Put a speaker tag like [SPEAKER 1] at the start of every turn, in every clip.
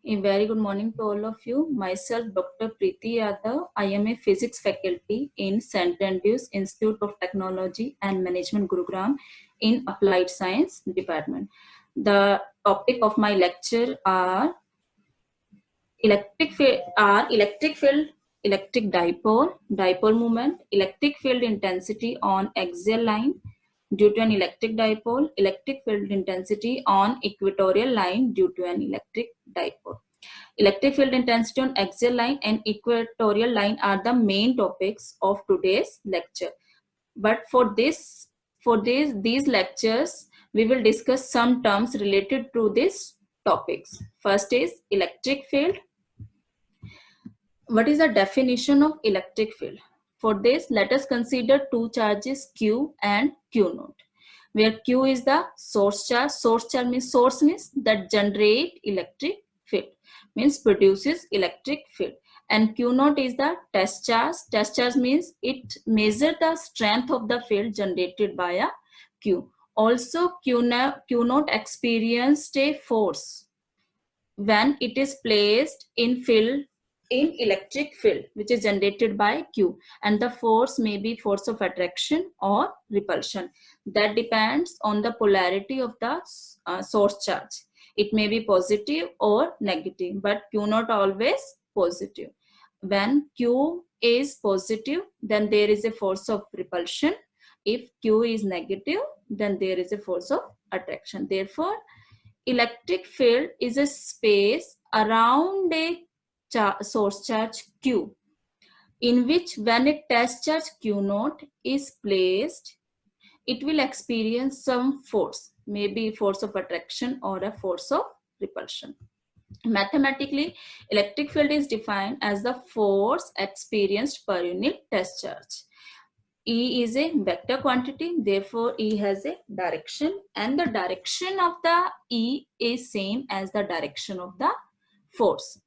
[SPEAKER 1] A very good morning to all of you. Myself, Dr. Preeti Yadav. I am a physics faculty in St. Andrews Institute of Technology and Management, Gurugram, in Applied Science Department. The topic of my lecture are electric field, electric dipole moment, electric field intensity on axial line due to an electric dipole, electric field intensity on equatorial line due to an electric dipole. Electric field intensity on axial line and equatorial line are the main topics of today's lecture. But for these lectures, we will discuss some terms related to these topics. First is electric field. What is the definition of electric field? For this, let us consider two charges Q and Q naught, where Q is the source charge. Source means that generate electric field, means produces electric field. And Q naught is the test charge. Test charge means it measures the strength of the field generated by a Q. Also, Q naught experienced a force when it is placed in electric field which is generated by Q, and the force may be force of attraction or repulsion. That depends on the polarity of the source charge. It may be positive or negative, but Q not always positive. When Q is positive, then there is a force of repulsion. If Q is negative, then there is a force of attraction. Therefore, electric field is a space around a source charge Q, in which when a test charge Q naught is placed, it will experience some force, maybe force of attraction or a force of repulsion. Mathematically, electric field is defined as the force experienced per unit test charge. E is a vector quantity, therefore E has a direction, and the direction of the E is same as the direction of the force.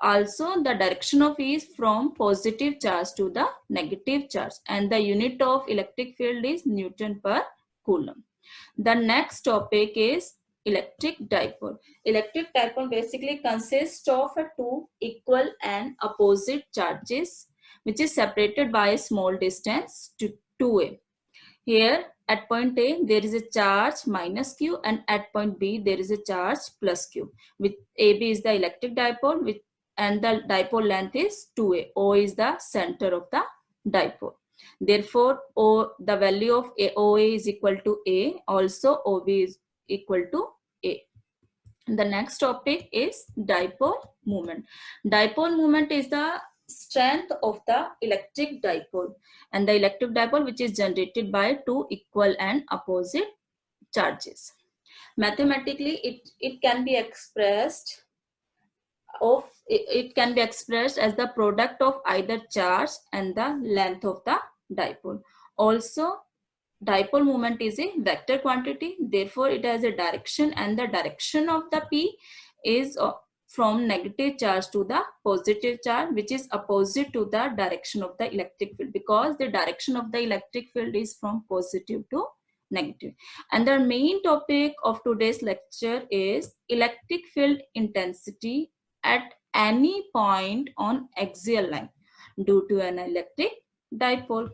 [SPEAKER 1] Also, the direction of E is from positive charge to the negative charge, and the unit of electric field is Newton per Coulomb. The next topic is electric dipole. Electric dipole basically consists of two equal and opposite charges which is separated by a small distance to 2a. Here at point A there is a charge minus Q, and at point B there is a charge plus Q. With AB is the electric dipole and the dipole length is 2a. O is the center of the dipole. Therefore, the value of OA is equal to A. Also, OB is equal to A. The next topic is dipole moment. Dipole moment is the strength of the electric dipole, and the electric dipole which is generated by two equal and opposite charges. Mathematically, it can be expressed as the product of either charge and the length of the dipole. Also, dipole moment is a vector quantity, therefore it has a direction, and the direction of the P is from negative charge to the positive charge, which is opposite to the direction of the electric field, because the direction of the electric field is from positive to negative. And the main topic of today's lecture is electric field intensity at any point on axial line due to an electric dipole.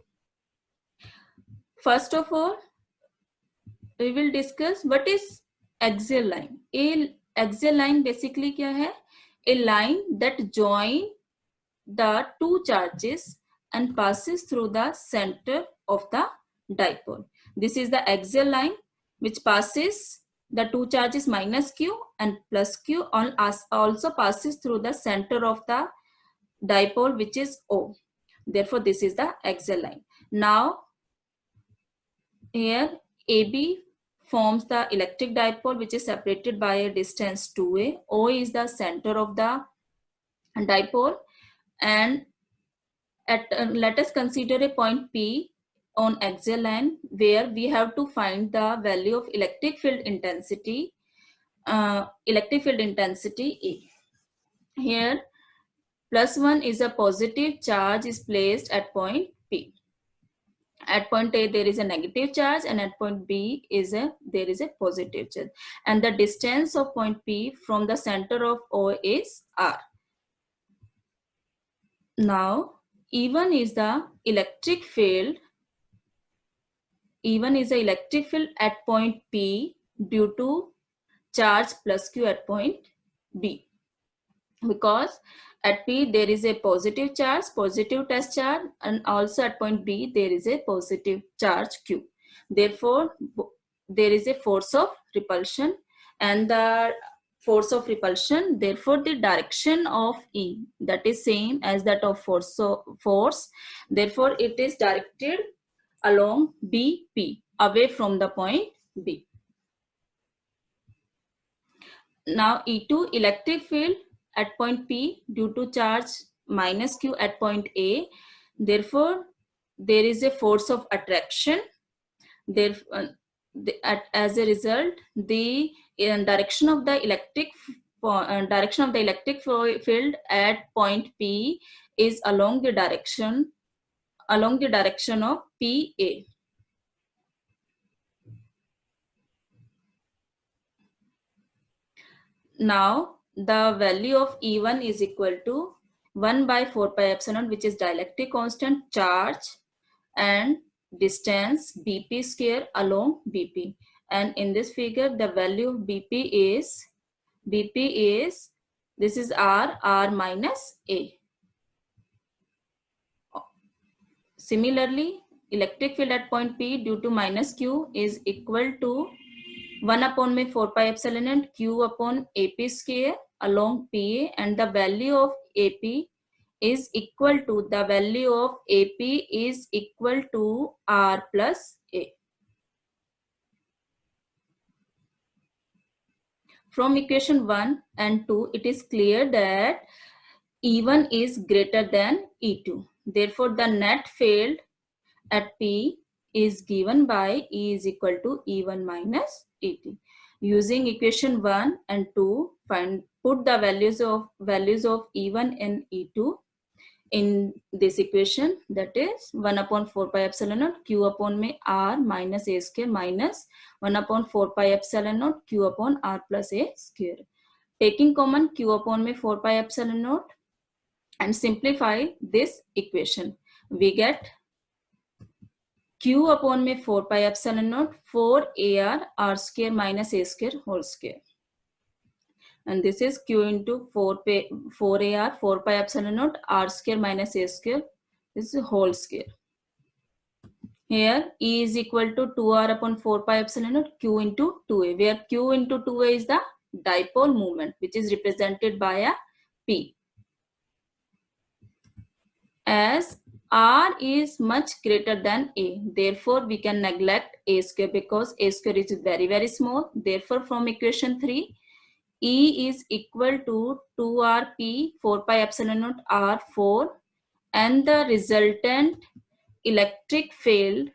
[SPEAKER 1] First of all, we will discuss what is axial line. A axial line basically क्या है? A line that join the two charges and passes through the center of the dipole. This is the axial line which passes the two charges minus Q and plus Q, also passes through the center of the dipole which is O. Therefore, this is the axial line. Now, here AB forms the electric dipole which is separated by a distance 2a. O is the center of the dipole, and let us consider a point P on axial line where we have to find the value of electric field intensity E. Here +1 is a positive charge is placed at point P. At point A there is a negative charge, and at point B there is a positive charge, and the distance of point P from the center of O is R. Now E1 is the electric field. E1 is the electric field at point P due to charge plus Q at point B, because at P there is a positive charge, positive test charge, and also at point B there is a positive charge Q. Therefore there is a force of repulsion, and the force of repulsion, therefore the direction of E, that is same as that of force. So force, therefore it is directed along BP, away from the point B. Now E2, electric field at point P due to charge minus Q at point A. Therefore, there is a force of attraction. As a result, the direction of the electric field at point P is along the direction of PA. Now the value of E1 is equal to 1 by 4 pi epsilon, which is dielectric constant, charge and distance BP square along BP. And in this figure, the value of BP is this is R minus A. Similarly, electric field at point P due to minus Q is equal to 1 upon में 4 pi epsilon and Q upon AP square along PA, and the value of AP is equal to R plus A. From equation 1 and 2, it is clear that E1 is greater than E2. Therefore, the net field at P is given by E is equal to E1 minus E2. Using equation 1 and 2, put the values of E1 and E2 in this equation, that is 1 upon 4 pi epsilon naught Q upon में R minus A square minus 1 upon 4 pi epsilon naught Q upon R plus A square. Taking common Q upon में 4 pi epsilon naught and simplify this equation, we get Q upon में 4 pi epsilon naught 4 AR R square minus A square whole square. And this is Q into 4 AR 4 pi epsilon naught R square minus A square. This is whole square. Here E is equal to 2R upon 4 pi epsilon naught Q into 2A, where Q into 2A is the dipole moment, which is represented by a P. As R is much greater than A, therefore we can neglect A square because A square is very, very small. Therefore, from equation 3, E is equal to 2RP 4 pi epsilon naught R4, and the resultant electric field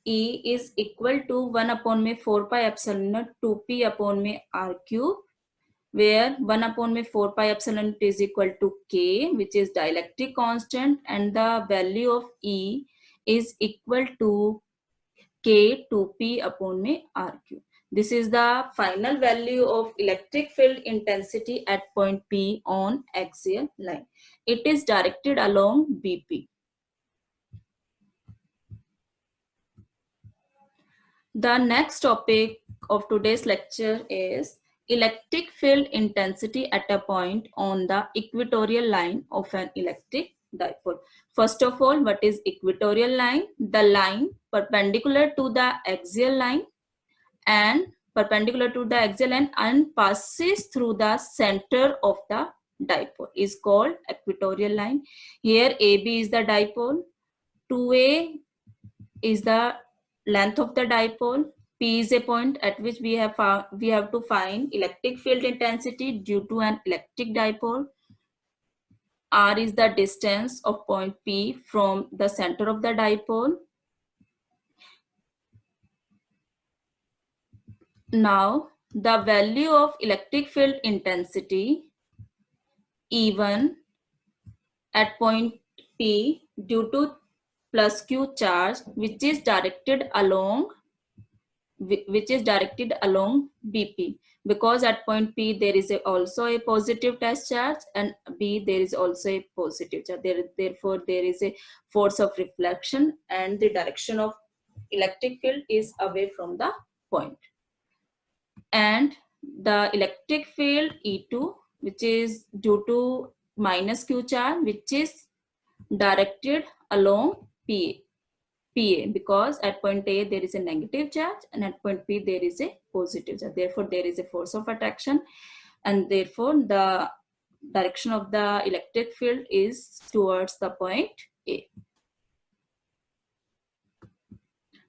[SPEAKER 1] E is equal to 1 upon में 4 pi epsilon naught 2P upon में R cube, where 1 upon में 4 pi epsilon is equal to K, which is dielectric constant, and the value of E is equal to K 2P upon में R cube. This is the final value of electric field intensity at point P on axial line. It is directed along BP. The next topic of today's lecture is electric field intensity at a point on the equatorial line of an electric dipole. First of all, what is equatorial line? The line perpendicular to the axial line and passes through the center of the dipole is called equatorial line. Here AB is the dipole, 2A is the length of the dipole, P is a point at which we have to find electric field intensity due to an electric dipole. R is the distance of point P from the center of the dipole. Now, the value of electric field intensity E1 at point P due to plus q charge which is directed along BP, because at point P there is also a positive test charge and B there is also a positive charge. Therefore, there is a force of reflection and the direction of electric field is away from the point. And the electric field E2, which is due to minus q charge, which is directed along PA, because at point A there is a negative charge and at point P there is a positive charge. Therefore, there is a force of attraction and therefore the direction of the electric field is towards the point A.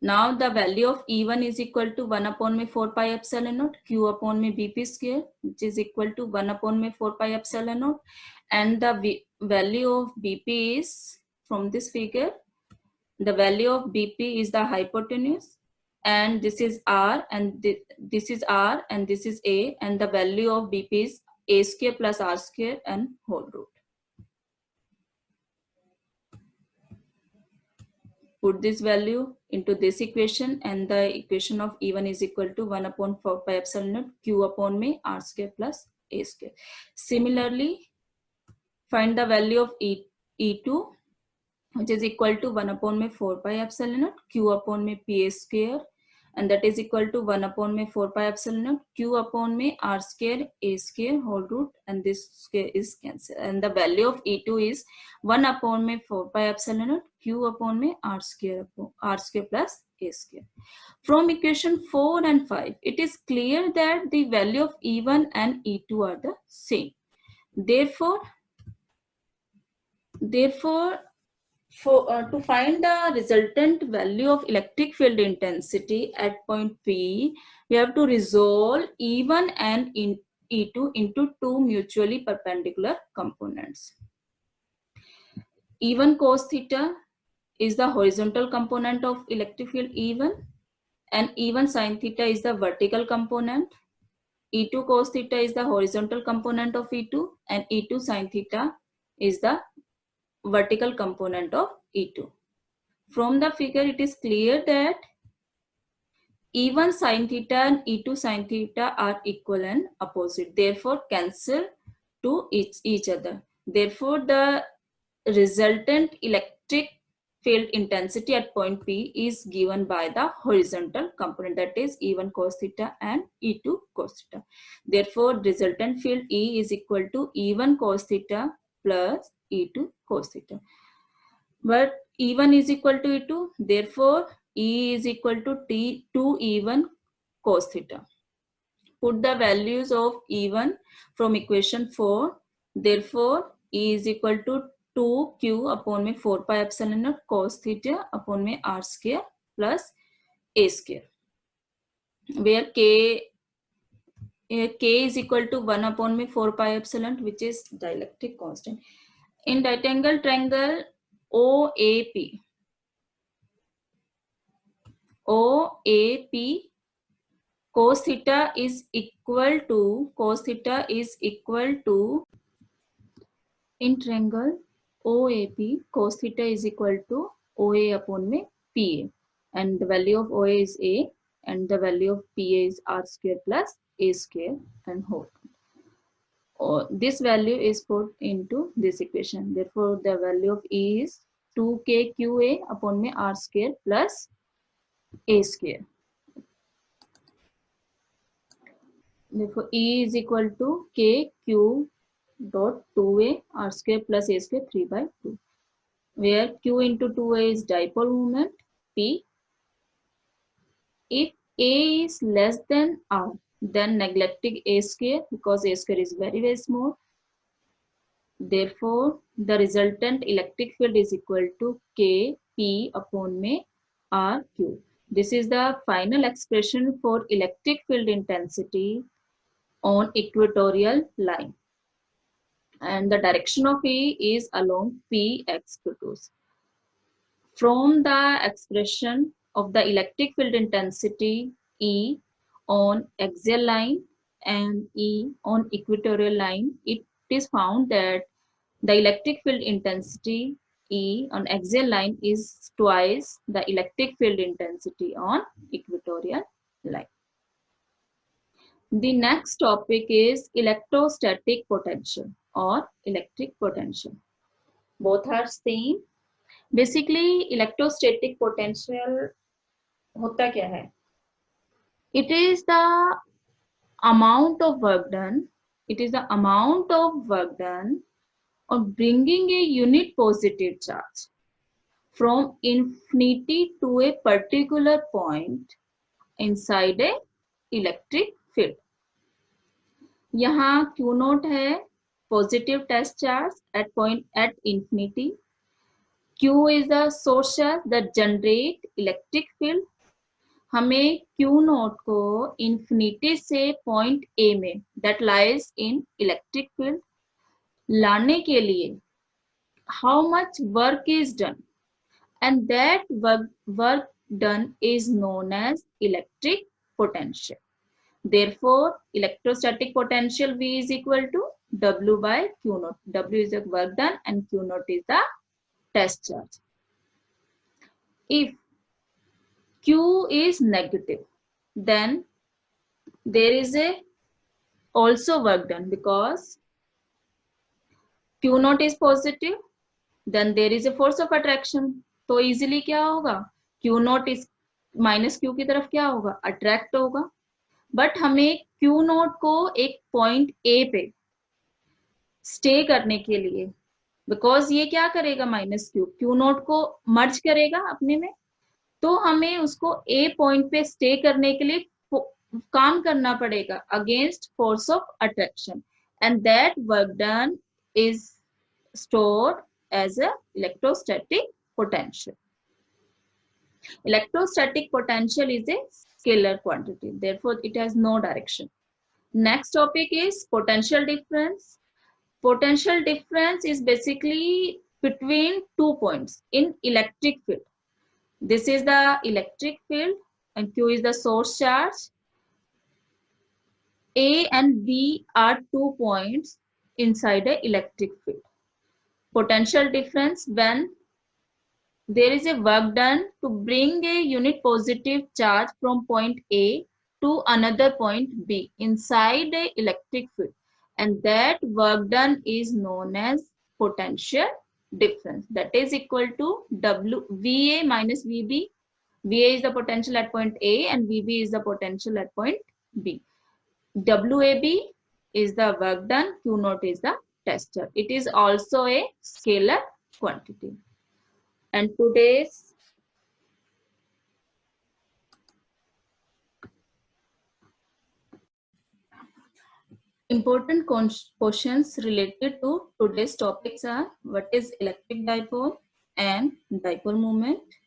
[SPEAKER 1] Now the value of E1 is equal to 1 upon me 4 pi epsilon naught Q upon me BP square, which is equal to 1 upon me 4 pi epsilon naught, and the value of BP is, from this figure, the value of BP is the hypotenuse, and this is R, and this is R, and this is A, and the value of BP is A square plus R square and whole root. Put this value into this equation, and the equation of E1 is equal to 1 upon 4 pi epsilon naught Q upon me R square plus A square. Similarly, find the value of E2, which is equal to 1 upon me 4 pi epsilon naught Q upon me PA square, and that is equal to 1 upon me 4 pi epsilon naught Q upon me R square A square whole root, and this square is cancelled, and the value of E2 is 1 upon me 4 pi epsilon naught Q upon me R square plus A square. From equation 4 and 5, it is clear that the value of E1 and E2 are the same. Therefore, to find the resultant value of electric field intensity at point P, we have to resolve E1 and E2 into two mutually perpendicular components. E1 cos theta is the horizontal component of electric field E1, and E1 sin theta is the vertical component. E2 cos theta is the horizontal component of E2, and E2 sin theta is the vertical component of E2. From the figure, it is clear that E1 sin theta and E2 sin theta are equal and opposite. Therefore, cancel to each other. Therefore, the resultant electric field intensity at point P is given by the horizontal component, that is E1 cos theta and E2 cos theta. Therefore, resultant field E is equal to E1 cos theta plus E2 cos theta. But E1 is equal to E2, therefore E is equal to T2E1 cos theta. Put the values of E1 from equation 4, therefore E is equal to 2Q upon me 4 pi epsilon naught cos theta upon me R square plus A square, where K is equal to 1 upon me 4 pi epsilon, which is dielectric constant. In right angle triangle OAP, cos theta is equal to in triangle OAP, cos theta is equal to OA upon me PA, and the value of OA is A and the value of PA is R square plus A square and whole. This value is put into this equation. Therefore, the value of E is 2KQA upon me R square plus A square. Therefore, E is equal to KQ dot 2A R square plus A square 3 by 2, where Q into 2A is dipole moment P. If A is less than R, then neglecting A square, because A square is very, very small. Therefore, the resultant electric field is equal to Kp upon me Rq. This is the final expression for electric field intensity on equatorial line. And the direction of E is along Px produce. From the expression of the electric field intensity E on axial line and E on equatorial line, it is found that the electric field intensity E on axial line is twice the electric field intensity on equatorial line. The next topic is electrostatic potential or electric potential. Both are same. Basically, electrostatic potential होता क्या है? It is the amount of work done. It is the amount of work done on bringing a unit positive charge from infinity to a particular point inside a electric field. यहाँ Q note है positive test charge at point at infinity. Q is the source charge that generate electric field. हमें Q note को infinity से point A में that lies in electric field लाने के लिए how much work is done, and that work done is known as electric potential. Therefore, electrostatic potential V is equal to W by Q naught. W is the work done and Q naught is the test charge. If Q is negative, then there is a also work done, because Q naught is positive, then there is a force of attraction. तो easily क्या होगा? Q naught is minus Q की तरफ क्या होगा? Attract होगा. But हमें Q note को एक पॉइंट A पे स्टे करने के लिए, बिकॉज ये क्या करेगा माइनस Q नोट को मर्ज करेगा अपने में, तो हमें उसको A पॉइंट पे स्टे करने के लिए काम करना पड़ेगा against force of attraction, and that work done is stored as a electrostatic potential. Electrostatic potential is a scalar quantity, therefore it has no direction. Next topic is potential difference. Potential difference is basically between 2 points in electric field. This is the electric field and Q is the source charge. A and B are 2 points inside the electric field. Potential difference when there is a work done to bring a unit positive charge from point A to another point B inside the electric field, and that work done is known as potential difference. That is equal to VA minus VB. VA is the potential at point A and VB is the potential at point B. WAB is the work done, Q naught is the tester. It is also a scalar quantity. And today's important questions related to today's topics are: what is electric dipole and dipole moment?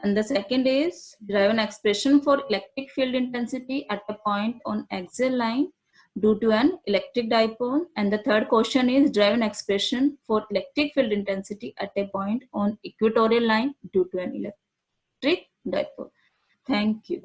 [SPEAKER 1] And the second is derive an expression for electric field intensity at a point on axial line due to an electric dipole. And the third question is derive an expression for electric field intensity at a point on equatorial line due to an electric dipole. Thank you.